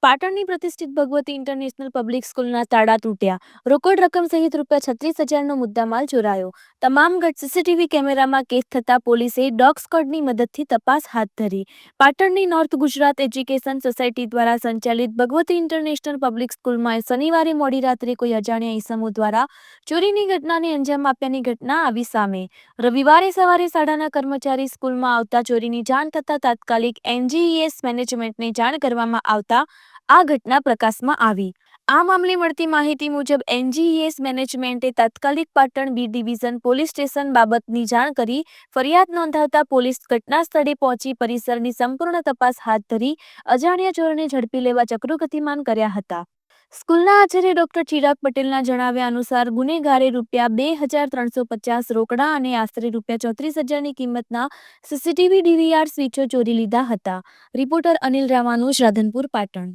પાટણની પ્રતિષ્ઠિત Bhagwati international public સ્કૂલના તાળા તૂટ્યા. રોકડ રકમ સહિત ₹36,000નો મુદ્દામાલ ચોરાયો. તમામ ગઢ સીસીટીવી કેમેરામાં કેદ થતા પોલીસે ડોગ સ્ક્વોડની મદદથી તપાસ હાથ ધરી. પાટણની નોર્થ ગુજરાત એજ્યુકેશન સોસાયટી દ્વારા સંચાલિત ભગવતી ઇન્ટરનેશનલ પબ્લિક સ્કૂલમાં શનિવારે મોડી રાત્રે કોઈ અજાણ્યા ઈસમો દ્વારા ચોરીની ઘટનાને અંજામ આપ્યાની ઘટના આવી સામે. રવિવારે સવારે શાળાના કર્મચારી સ્કૂલમાં આવતા ચોરીની જાણ થતાં તાત્કાલિક એનજીઈએસ મેનેજમેન્ટને જાણ કરવામાં આવતા આ ઘટના પ્રકાશમાં આવી. આ મામલે મળતી માહિતી મુજબ એનજીઈએસ મેનેજમેન્ટે તાત્કાલિક Patan B division police station બાબતની જાણ કરી ફરિયાદ નોંધાવતા પોલીસ ઘટના સ્થળે પહોંચી પરિસરની સંપૂર્ણ તપાસ હાથ ધરી અજાણ્યા ચોરને ઝડપી લેવા ચક્રો ગતિમાન કર્યા હતા. સ્કૂલના આચાર્ય ડોક્ટર ચિરાગ પટેલના જણાવ્યા અનુસાર ગુનેગારે ₹2,350 રોકડા અને આશરે ₹34,000ની કિંમતના સીસીટીવી ડીવીઆર સ્વિચો ચોરી લીધા હતા. રિપોર્ટર અનિલ રામાનુજ, રાધનપુર, પાટણ.